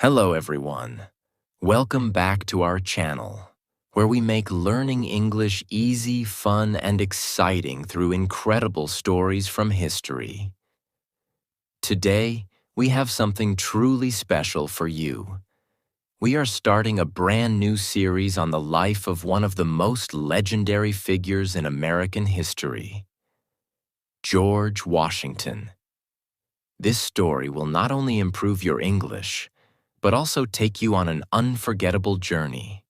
Hello everyone. Welcome back to our channel, where we make learning English easy, fun, and exciting through incredible stories from history. Today, we have something truly special for you. We are starting a brand new series on the life of one of the most legendary figures in American history, George Washington. This story will not only improve your English, but also take you on an unforgettable journey.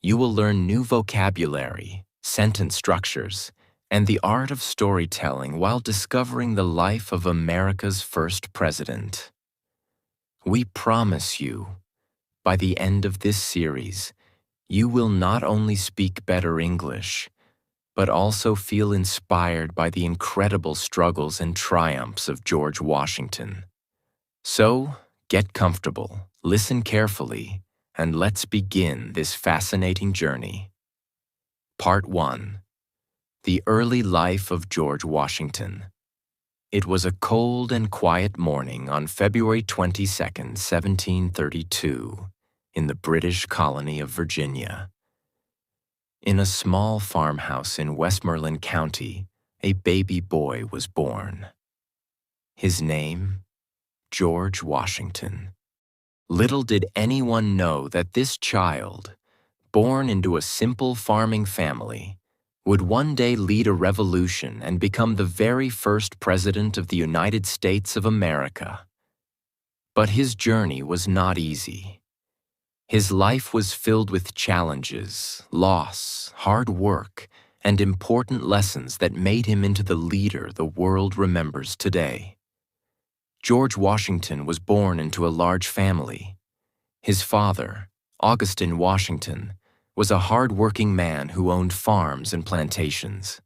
You will learn new vocabulary, sentence structures, and the art of storytelling while discovering the life of America's first president. We promise you, by the end of this series, you will not only speak better English, but also feel inspired by the incredible struggles and triumphs of George Washington. So, get comfortable, listen carefully, and let's begin this fascinating journey. Part 1. The Early Life of George Washington. It was a cold and quiet morning on February 22nd, 1732, in the British colony of Virginia. In a small farmhouse in Westmoreland County, a baby boy was born. His name? George Washington. Little did anyone know that this child, born into a simple farming family, would one day lead a revolution and become the very first president of the United States of America. But his journey was not easy. His life was filled with challenges, loss, hard work, and important lessons that made him into the leader the world remembers today. George Washington was born into a large family. His father, Augustine Washington, was a hard-working man who owned farms and plantations.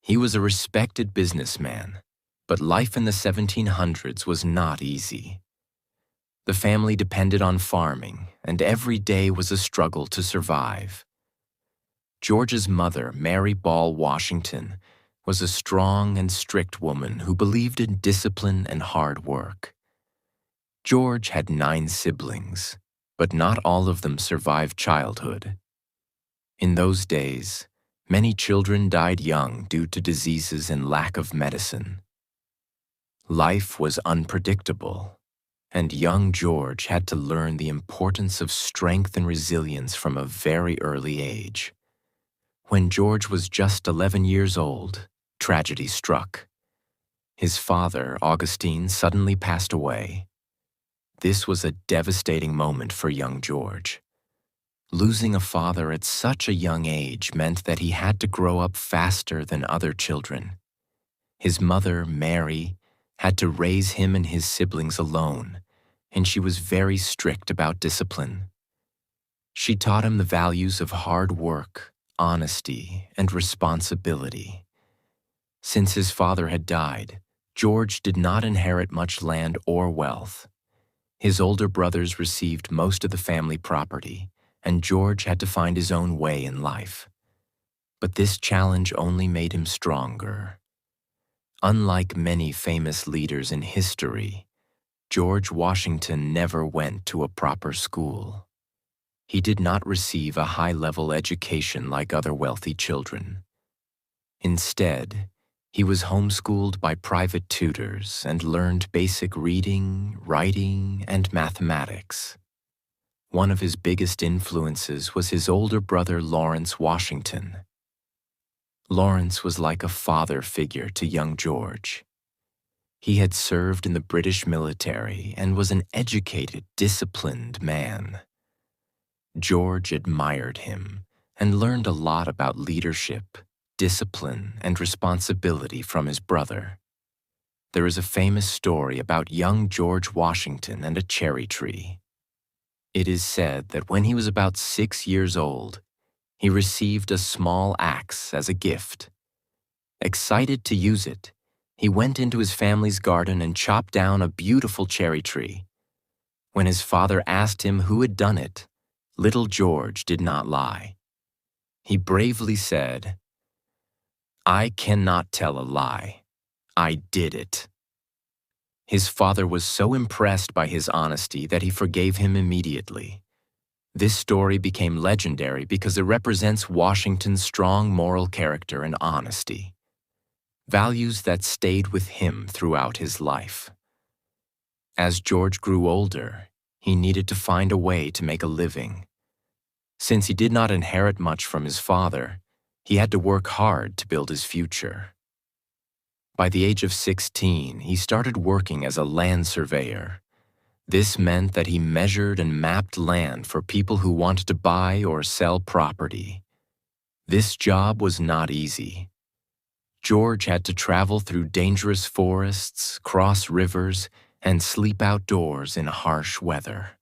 He was a respected businessman, but life in the 1700s was not easy. The family depended on farming, and every day was a struggle to survive. George's mother, Mary Ball Washington, was a strong and strict woman who believed in discipline and hard work. George had 9 siblings, but not all of them survived childhood. In those days, many children died young due to diseases and lack of medicine. Life was unpredictable, and young George had to learn the importance of strength and resilience from a very early age. When George was just 11 years old, tragedy struck. His father, Augustine, suddenly passed away. This was a devastating moment for young George. Losing a father at such a young age meant that he had to grow up faster than other children. His mother, Mary, had to raise him and his siblings alone, and she was very strict about discipline. She taught him the values of hard work, honesty, and responsibility. Since his father had died, George did not inherit much land or wealth. His older brothers received most of the family property, and George had to find his own way in life. But this challenge only made him stronger. Unlike many famous leaders in history, George Washington never went to a proper school. He did not receive a high-level education like other wealthy children. Instead, he was homeschooled by private tutors and learned basic reading, writing, and mathematics. One of his biggest influences was his older brother Lawrence Washington. Lawrence was like a father figure to young George. He had served in the British military and was an educated, disciplined man. George admired him and learned a lot about leadership, discipline, and responsibility from his brother. There is a famous story about young George Washington and a cherry tree. It is said that when he was about 6 years old, he received a small axe as a gift. Excited to use it, he went into his family's garden and chopped down a beautiful cherry tree. When his father asked him who had done it, little George did not lie. He bravely said, "I cannot tell a lie. I did it." His father was so impressed by his honesty that he forgave him immediately. This story became legendary because it represents Washington's strong moral character and honesty, values that stayed with him throughout his life. As George grew older, he needed to find a way to make a living. Since he did not inherit much from his father, he had to work hard to build his future. By the age of 16, he started working as a land surveyor. This meant that he measured and mapped land for people who wanted to buy or sell property. This job was not easy. George had to travel through dangerous forests, cross rivers, and sleep outdoors in harsh weather.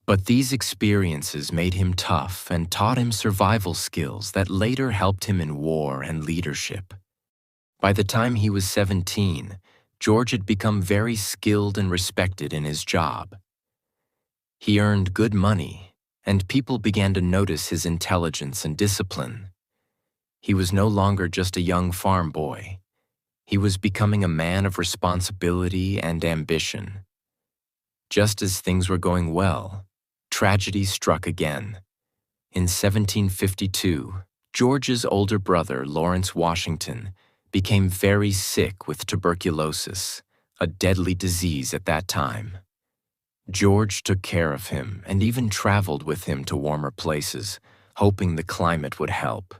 But these experiences made him tough and taught him survival skills that later helped him in war and leadership. By the time he was 17, George had become very skilled and respected in his job. He earned good money, and people began to notice his intelligence and discipline. He was no longer just a young farm boy. He was becoming a man of responsibility and ambition. Just as things were going well, tragedy struck again. In 1752, George's older brother, Lawrence Washington, became very sick with tuberculosis, a deadly disease at that time. George took care of him and even traveled with him to warmer places, hoping the climate would help.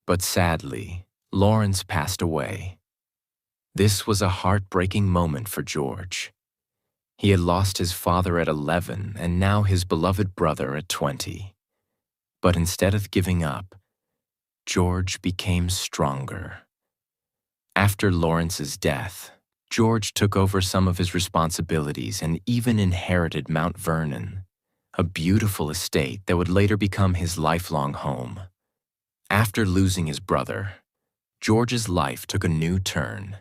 But sadly, Lawrence passed away. This was a heartbreaking moment for George. He had lost his father at 11 and now his beloved brother at 20. But instead of giving up, George became stronger. After Lawrence's death, George took over some of his responsibilities and even inherited Mount Vernon, a beautiful estate that would later become his lifelong home. After losing his brother, George's life took a new turn.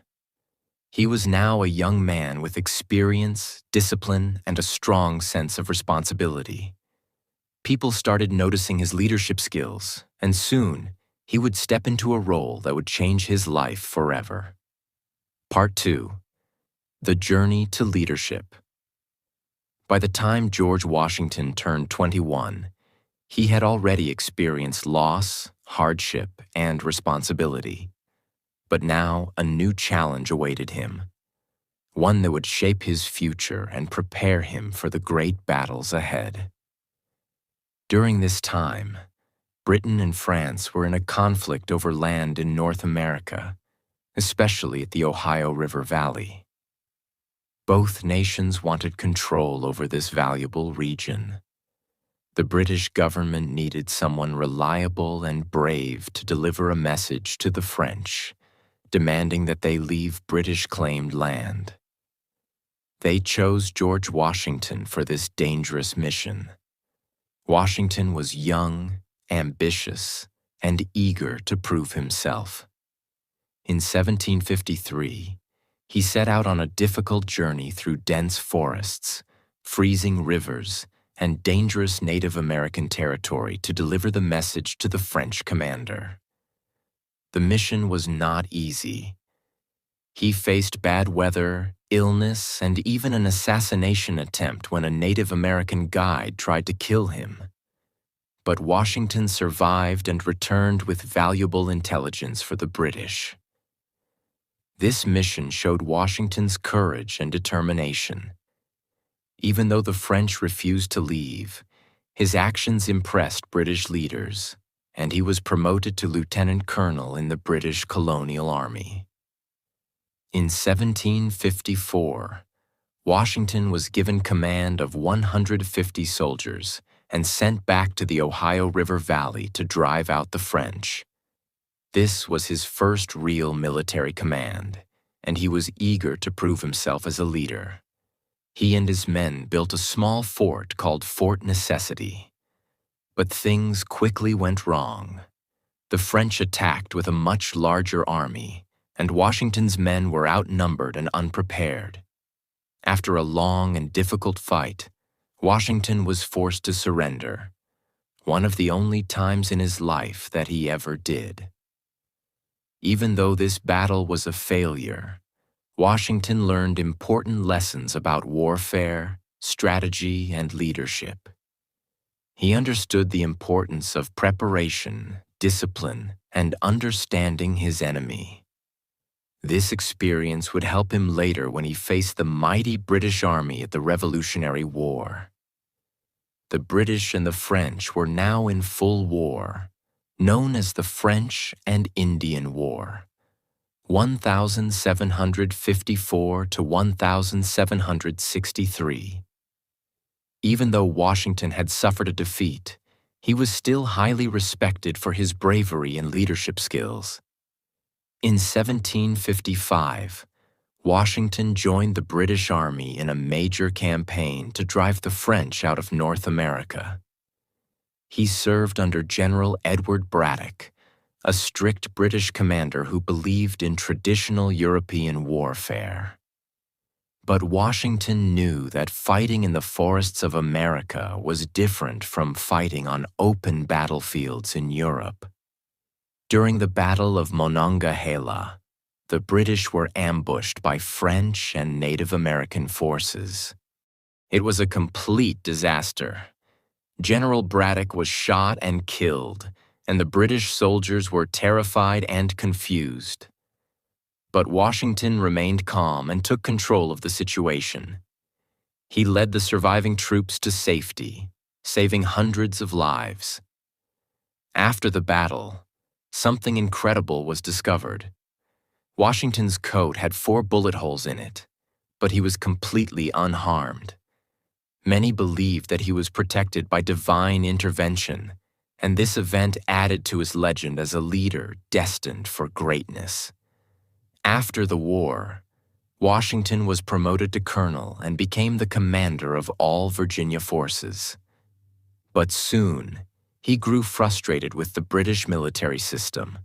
He was now a young man with experience, discipline, and a strong sense of responsibility. People started noticing his leadership skills, and soon, he would step into a role that would change his life forever. Part 2. The Journey to Leadership. By the time George Washington turned 21, he had already experienced loss, hardship, and responsibility. But now a new challenge awaited him, one that would shape his future and prepare him for the great battles ahead. During this time, Britain and France were in a conflict over land in North America, especially at the Ohio River Valley. Both nations wanted control over this valuable region. The British government needed someone reliable and brave to deliver a message to the French, demanding that they leave British-claimed land. They chose George Washington for this dangerous mission. Washington was young, ambitious, and eager to prove himself. In 1753, he set out on a difficult journey through dense forests, freezing rivers, and dangerous Native American territory to deliver the message to the French commander. The mission was not easy. He faced bad weather, illness, and even an assassination attempt when a Native American guide tried to kill him. But Washington survived and returned with valuable intelligence for the British. This mission showed Washington's courage and determination. Even though the French refused to leave, his actions impressed British leaders, and he was promoted to lieutenant colonel in the British colonial army. In 1754, Washington was given command of 150 soldiers and sent back to the Ohio River Valley to drive out the French. This was his first real military command, and he was eager to prove himself as a leader. He and his men built a small fort called Fort Necessity. But things quickly went wrong. The French attacked with a much larger army, and Washington's men were outnumbered and unprepared. After a long and difficult fight, Washington was forced to surrender, one of the only times in his life that he ever did. Even though this battle was a failure, Washington learned important lessons about warfare, strategy, and leadership. He understood the importance of preparation, discipline, and understanding his enemy. This experience would help him later when he faced the mighty British Army at the Revolutionary War. The British and the French were now in full war, known as the French and Indian War, 1754 to 1763. Even though Washington had suffered a defeat, he was still highly respected for his bravery and leadership skills. In 1755, Washington joined the British Army in a major campaign to drive the French out of North America. He served under General Edward Braddock, a strict British commander who believed in traditional European warfare. But Washington knew that fighting in the forests of America was different from fighting on open battlefields in Europe. During the Battle of Monongahela, the British were ambushed by French and Native American forces. It was a complete disaster. General Braddock was shot and killed, and the British soldiers were terrified and confused. But Washington remained calm and took control of the situation. He led the surviving troops to safety, saving hundreds of lives. After the battle, something incredible was discovered. Washington's coat had 4 bullet holes in it, but he was completely unharmed. Many believed that he was protected by divine intervention, and this event added to his legend as a leader destined for greatness. After the war, Washington was promoted to colonel and became the commander of all Virginia forces. But soon, he grew frustrated with the British military system.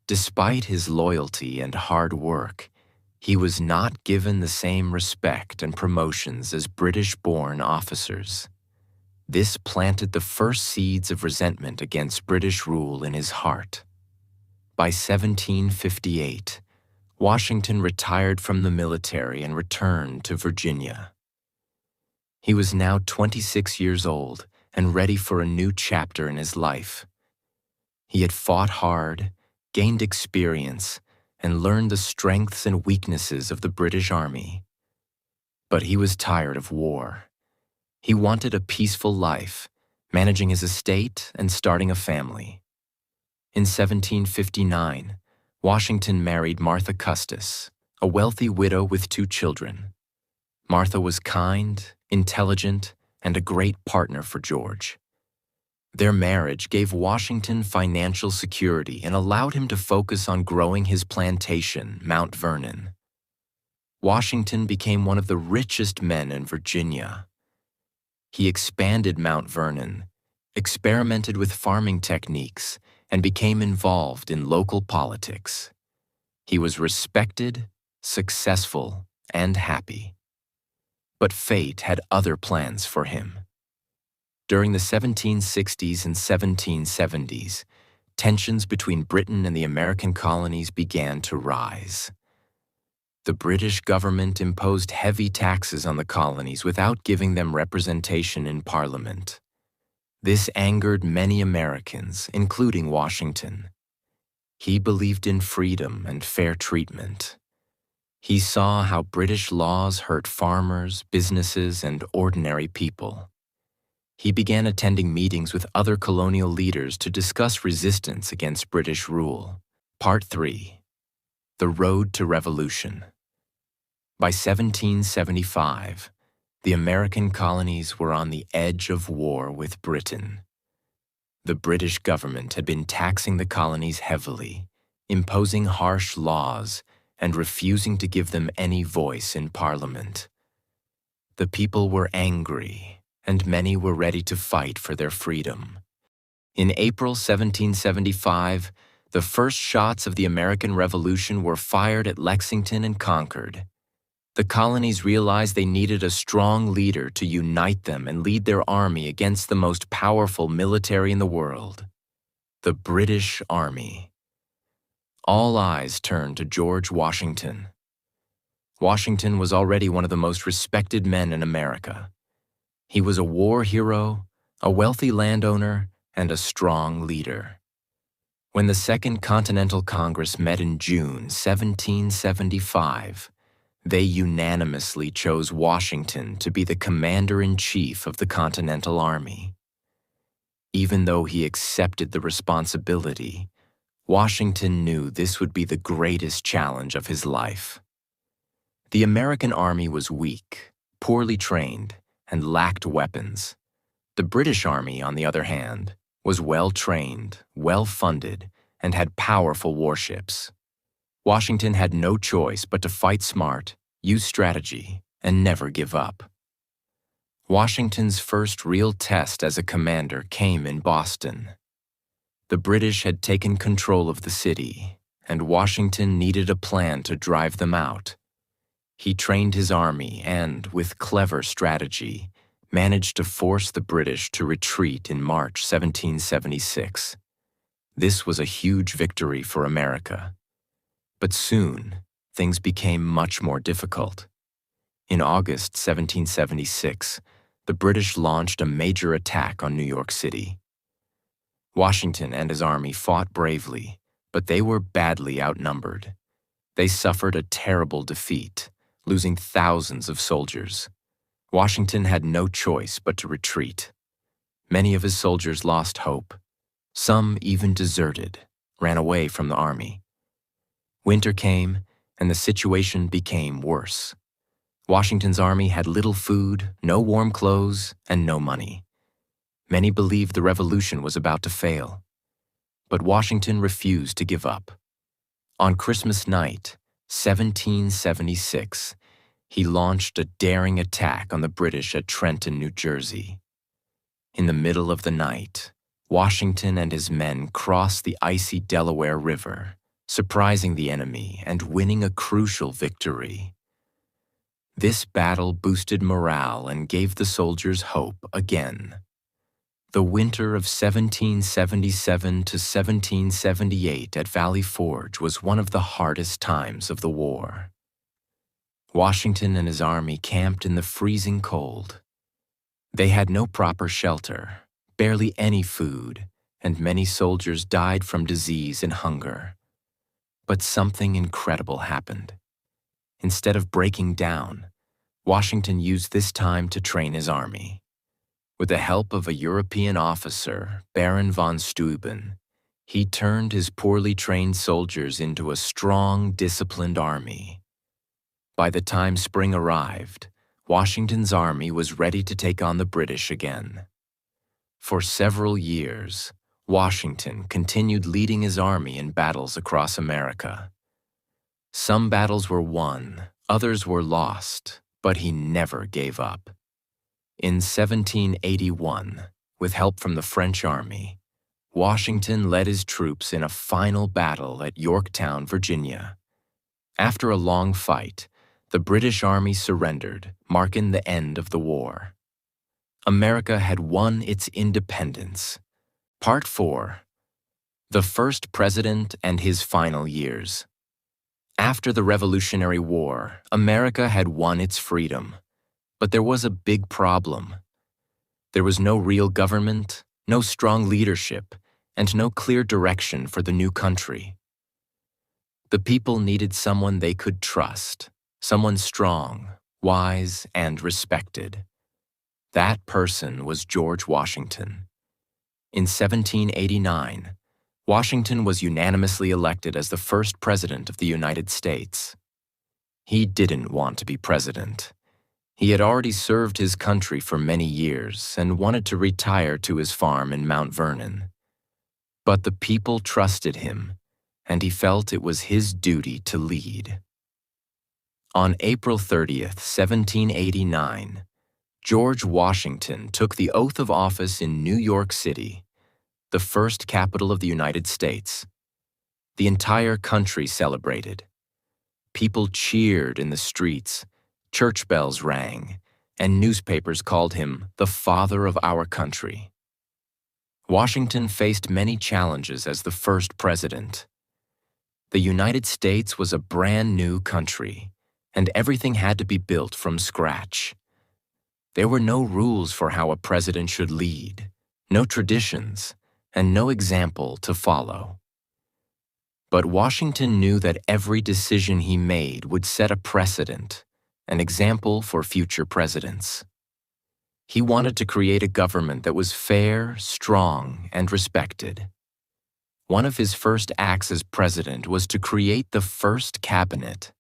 Despite his loyalty and hard work, he was not given the same respect and promotions as British-born officers. This planted the first seeds of resentment against British rule in his heart. By 1758, Washington retired from the military and returned to Virginia. He was now 26 years old and ready for a new chapter in his life. He had fought hard, gained experience, and learned the strengths and weaknesses of the British Army. But he was tired of war. He wanted a peaceful life, managing his estate and starting a family. In 1759, Washington married Martha Custis, a wealthy widow with 2 children. Martha was kind, intelligent, and a great partner for George. Their marriage gave Washington financial security and allowed him to focus on growing his plantation, Mount Vernon. Washington became one of the richest men in Virginia. He expanded Mount Vernon, experimented with farming techniques, and became involved in local politics. He was respected, successful, and happy. But fate had other plans for him. During the 1760s and 1770s, tensions between Britain and the American colonies began to rise. The British government imposed heavy taxes on the colonies without giving them representation in Parliament. This angered many Americans, including Washington. He believed in freedom and fair treatment. He saw how British laws hurt farmers, businesses, and ordinary people. He began attending meetings with other colonial leaders to discuss resistance against British rule. Part 3. The Road to Revolution. By 1775, the American colonies were on the edge of war with Britain. The British government had been taxing the colonies heavily, imposing harsh laws, and refusing to give them any voice in Parliament. The people were angry, and many were ready to fight for their freedom. In April 1775, the first shots of the American Revolution were fired at Lexington and Concord. The colonies realized they needed a strong leader to unite them and lead their army against the most powerful military in the world, the British Army. All eyes turned to George Washington. Washington was already one of the most respected men in America. He was a war hero, a wealthy landowner, and a strong leader. When the Second Continental Congress met in June 1775, they unanimously chose Washington to be the commander-in-chief of the Continental Army. Even though he accepted the responsibility, Washington knew this would be the greatest challenge of his life. The American army was weak, poorly trained, and lacked weapons. The British Army, on the other hand, was well-trained, well-funded, and had powerful warships. Washington had no choice but to fight smart, use strategy, and never give up. Washington's first real test as a commander came in Boston. The British had taken control of the city, and Washington needed a plan to drive them out. He trained his army and, with clever strategy, managed to force the British to retreat in March 1776. This was a huge victory for America. But soon, things became much more difficult. In August 1776, the British launched a major attack on New York City. Washington and his army fought bravely, but they were badly outnumbered. They suffered a terrible defeat, losing thousands of soldiers. Washington had no choice but to retreat. Many of his soldiers lost hope. Some even deserted, ran away from the army. Winter came, and the situation became worse. Washington's army had little food, no warm clothes, and no money. Many believed the revolution was about to fail. But Washington refused to give up. On Christmas night, 1776, he launched a daring attack on the British at Trenton, New Jersey. In the middle of the night, Washington and his men crossed the icy Delaware River, surprising the enemy and winning a crucial victory. This battle boosted morale and gave the soldiers hope again. The winter of 1777 to 1778 at Valley Forge was one of the hardest times of the war. Washington and his army camped in the freezing cold. They had no proper shelter, barely any food, and many soldiers died from disease and hunger. But something incredible happened. Instead of breaking down, Washington used this time to train his army. With the help of a European officer, Baron von Steuben, he turned his poorly trained soldiers into a strong, disciplined army. By the time spring arrived, Washington's army was ready to take on the British again. For several years, Washington continued leading his army in battles across America. Some battles were won, others were lost, but he never gave up. In 1781, with help from the French army, Washington led his troops in a final battle at Yorktown, Virginia. After a long fight, the British army surrendered, marking the end of the war. America had won its independence. Part 4. The First President and His Final Years. After the Revolutionary War, America had won its freedom. But there was a big problem. There was no real government, no strong leadership, and no clear direction for the new country. The people needed someone they could trust, someone strong, wise, and respected. That person was George Washington. In 1789, Washington was unanimously elected as the first president of the United States. He didn't want to be president. He had already served his country for many years and wanted to retire to his farm in Mount Vernon. But the people trusted him, and he felt it was his duty to lead. On April 30th, 1789, George Washington took the oath of office in New York City, the first capital of the United States. The entire country celebrated. People cheered in the streets, church bells rang, and newspapers called him the father of our country. Washington faced many challenges as the first president. The United States was a brand new country, and everything had to be built from scratch. There were no rules for how a president should lead, no traditions, and no example to follow. But Washington knew that every decision he made would set a precedent, an example for future presidents. He wanted to create a government that was fair, strong, and respected. One of his first acts as president was to create the first cabinet,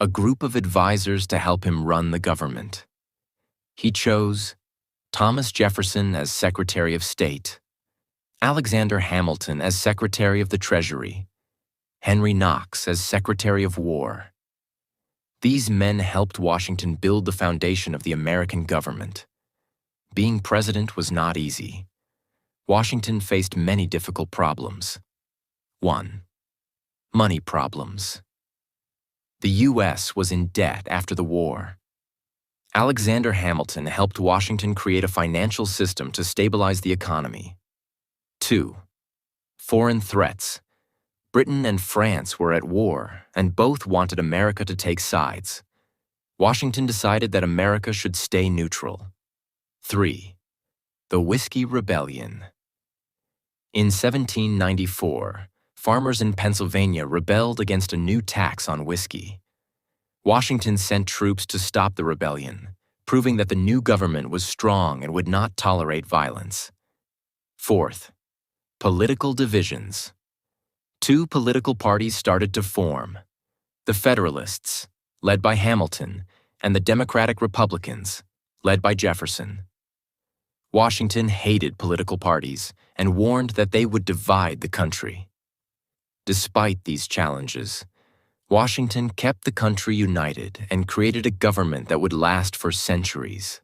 a group of advisors to help him run the government. He chose Thomas Jefferson as Secretary of State, Alexander Hamilton as Secretary of the Treasury, Henry Knox as Secretary of War. These men helped Washington build the foundation of the American government. Being president was not easy. Washington faced many difficult problems. 1. Money problems. The U.S. was in debt after the war. Alexander Hamilton helped Washington create a financial system to stabilize the economy. 2. Foreign threats. Britain and France were at war, and both wanted America to take sides. Washington decided that America should stay neutral. 3. The Whiskey Rebellion. In 1794, farmers in Pennsylvania rebelled against a new tax on whiskey. Washington sent troops to stop the rebellion, proving that the new government was strong and would not tolerate violence. 4th, political divisions. 2 political parties started to form: the Federalists, led by Hamilton, and the Democratic Republicans, led by Jefferson. Washington hated political parties and warned that they would divide the country. Despite these challenges, Washington kept the country united and created a government that would last for centuries.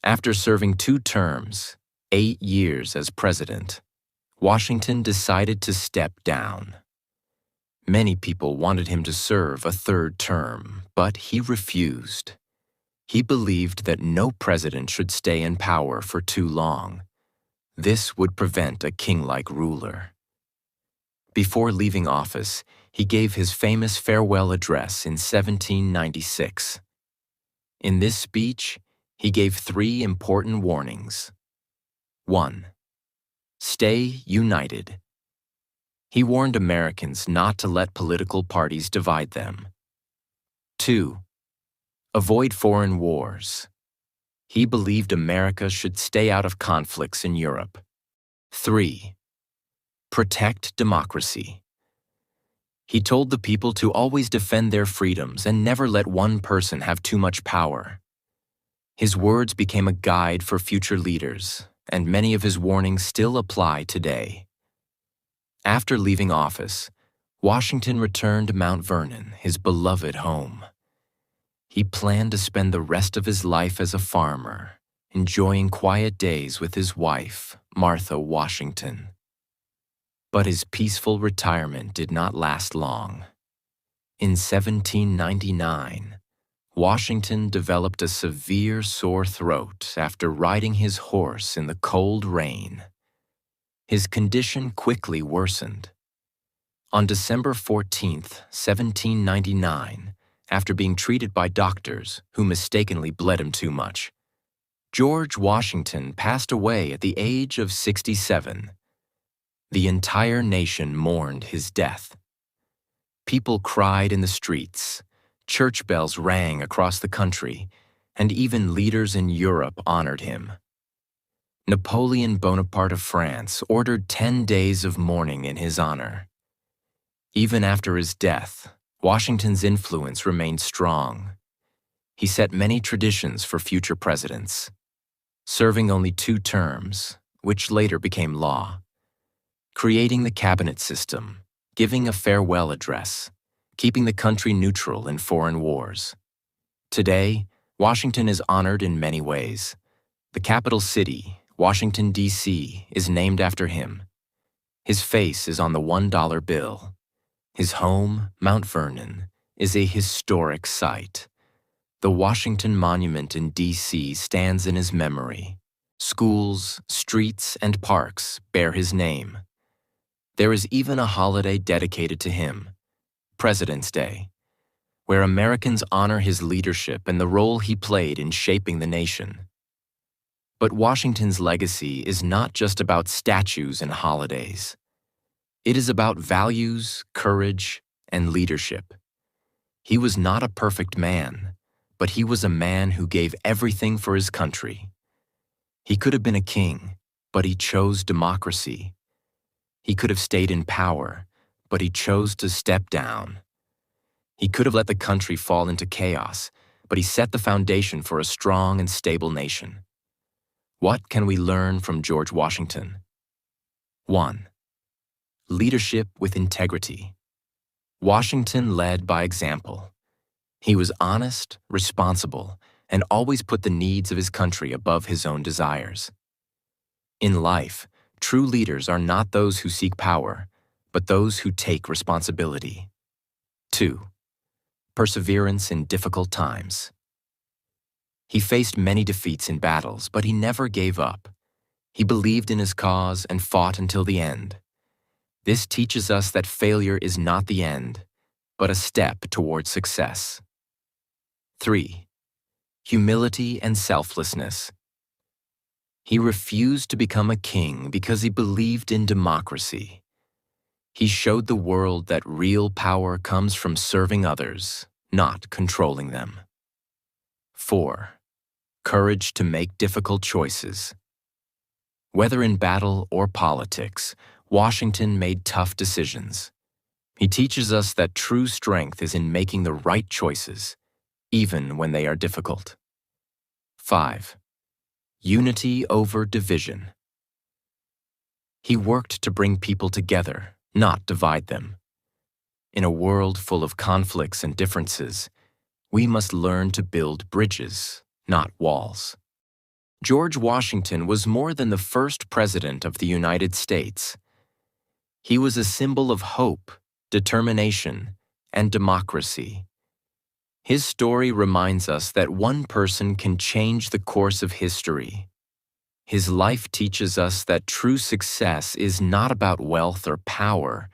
After serving 2 terms, 8 years as president, Washington decided to step down. Many people wanted him to serve a 3rd term, but he refused. He believed that no president should stay in power for too long. This would prevent a king-like ruler. Before leaving office, he gave his famous farewell address in 1796. In this speech, he gave 3 important warnings. 1. Stay united. He warned Americans not to let political parties divide them. 2. Avoid foreign wars. He believed America should stay out of conflicts in Europe. 3. Protect democracy. He told the people to always defend their freedoms and never let one person have too much power. His words became a guide for future leaders, and many of his warnings still apply today. After leaving office, Washington returned to Mount Vernon, his beloved home. He planned to spend the rest of his life as a farmer, enjoying quiet days with his wife, Martha Washington. But his peaceful retirement did not last long. In 1799, Washington developed a severe sore throat after riding his horse in the cold rain. His condition quickly worsened. On December 14, 1799, after being treated by doctors who mistakenly bled him too much, George Washington passed away at the age of 67. The entire nation mourned his death. People cried in the streets, church bells rang across the country, and even leaders in Europe honored him. Napoleon Bonaparte of France ordered 10 days of mourning in his honor. Even after his death, Washington's influence remained strong. He set many traditions for future presidents, serving only 2 terms, which later became law, creating the cabinet system, giving a farewell address, keeping the country neutral in foreign wars. Today, Washington is honored in many ways. The capital city, Washington, D.C., is named after him. His face is on the $1 bill. His home, Mount Vernon, is a historic site. The Washington Monument in D.C. stands in his memory. Schools, streets, and parks bear his name. There is even a holiday dedicated to him, President's Day, where Americans honor his leadership and the role he played in shaping the nation. But Washington's legacy is not just about statues and holidays. It is about values, courage, and leadership. He was not a perfect man, but he was a man who gave everything for his country. He could have been a king, but he chose democracy. He could have stayed in power, but he chose to step down. He could have let the country fall into chaos, but he set the foundation for a strong and stable nation. What can we learn from George Washington? 1. Leadership with integrity. Washington led by example. He was honest, responsible, and always put the needs of his country above his own desires. In life, true leaders are not those who seek power, but those who take responsibility. 2. Perseverance in difficult times. He faced many defeats in battles, but he never gave up. He believed in his cause and fought until the end. This teaches us that failure is not the end, but a step towards success. 3. Humility and selflessness. He refused to become a king because he believed in democracy. He showed the world that real power comes from serving others, not controlling them. 4. Courage to make difficult choices. Whether in battle or politics, Washington made tough decisions. He teaches us that true strength is in making the right choices, even when they are difficult. 5. Unity over division. He worked to bring people together, not divide them. In a world full of conflicts and differences, we must learn to build bridges, not walls. George Washington was more than the first president of the United States. He was a symbol of hope, determination, and democracy. His story reminds us that one person can change the course of history. His life teaches us that true success is not about wealth or power,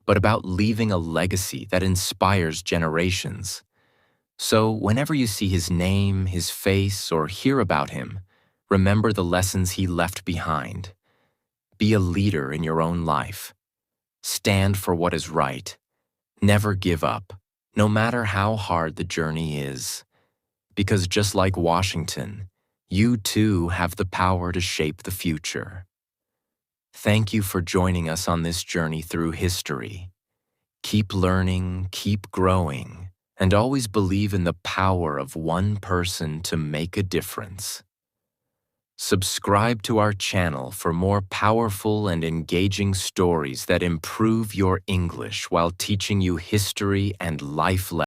but about leaving a legacy that inspires generations. So, whenever you see his name, his face, or hear about him, remember the lessons he left behind. Be a leader in your own life. Stand for what is right. Never give up, no matter how hard the journey is. Because just like Washington, you too have the power to shape the future. Thank you for joining us on this journey through history. Keep learning, keep growing, and always believe in the power of one person to make a difference. Subscribe to our channel for more powerful and engaging stories that improve your English while teaching you history and life lessons.